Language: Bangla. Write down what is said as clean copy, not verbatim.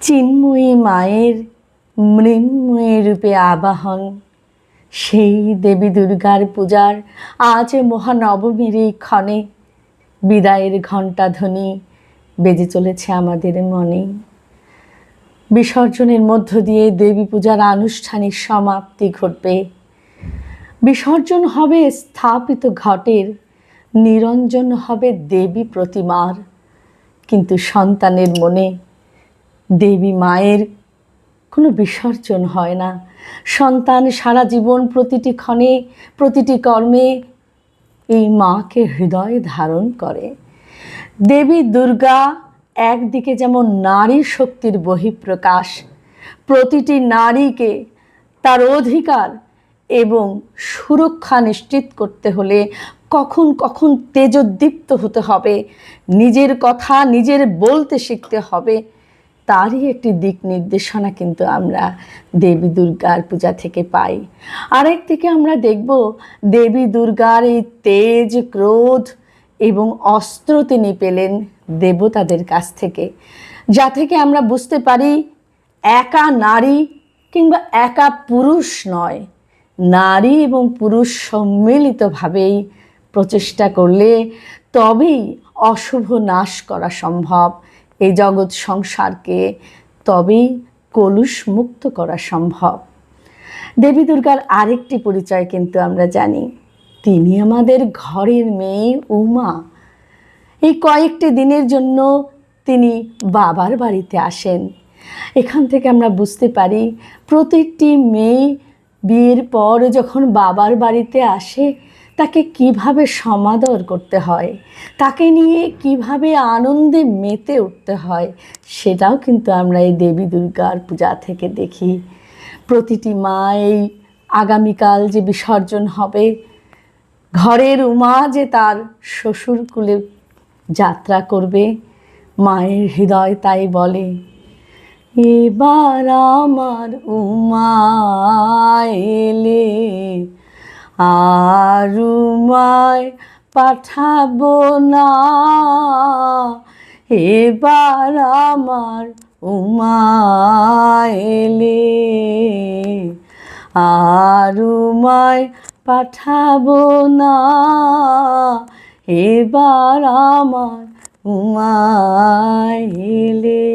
চিন্ময়ী মায়ের মৃন্ময়ী রূপে আবাহন, সেই দেবী দুর্গার পূজার আজ মহানবমীর এই ক্ষণে বিদায়ের ঘণ্টাধ্বনি বেজে চলেছে আমাদের মনে। বিসর্জনের মধ্য দিয়ে দেবী পূজার আনুষ্ঠানিক সমাপ্তি ঘটবে। বিসর্জন হবে স্থাপিত ঘটের, নিরঞ্জন হবে দেবী প্রতিমার। কিন্তু সন্তানের মনে দেবী মায়ের কোনো বিসর্জন হয় না। সন্তান সারা জীবন প্রতিটি ক্ষণে প্রতিটি কর্মে এই মাকে হৃদয়ে ধারণ করে। দেবী দুর্গা একদিকে যেমন নারী শক্তির বহিঃপ্রকাশ, প্রতিটি নারীকে তার অধিকার এবং সুরক্ষা নিশ্চিত করতে হলে কখন কখন তেজোদ্দীপ্ত হতে হবে, নিজের কথা নিজের বলতে শিখতে হবে, তারই একটি দিক নির্দেশনা কিন্তু আমরা দেবী দুর্গার পূজা থেকে পাই। আরেকদিকে আমরা দেখব দেবী দুর্গার এই তেজ, ক্রোধ এবং অস্ত্র তিনি পেলেন দেবতাদের কাছ থেকে, যা থেকে আমরা বুঝতে পারি একা নারী কিংবা একা পুরুষ নয়, নারী এবং পুরুষ সম্মিলিতভাবেই প্রচেষ্টা করলে তবেই অশুভ নাশ করা সম্ভব, এই জগৎ সংসারকে তবেই কলুষ মুক্ত করা সম্ভব। দেবী দুর্গার আরেকটি পরিচয় কিন্তু আমরা জানি, তিনি আমাদের ঘরের মেয়ে উমা। এই কয়েকটি দিনের জন্য তিনি বাবার বাড়িতে আসেন। এখান থেকে আমরা বুঝতে পারি প্রতিটি মেয়ে বিয়ের পর যখন বাবার বাড়িতে আসে তাকে কিভাবে সমাদর করতে হয়, তাকে নিয়ে কিভাবে আনন্দে মেতে উঠতে হয়, সেটাও কিন্তু আমরা এই দেবী দুর্গার পূজা থেকে দেখি। প্রতিটি মা এই আগামীকাল যে বিসর্জন হবে, ঘরের উমা যে তার শ্বশুরকুলে যাত্রা করবে, মায়ের হৃদয় তাই বলে, এবার আমার উমা এলে আর উমায় পাঠাবো না, এবার আমার উমা এলে আর উমায় পাঠাবো না, এবার আমার উমা এলে।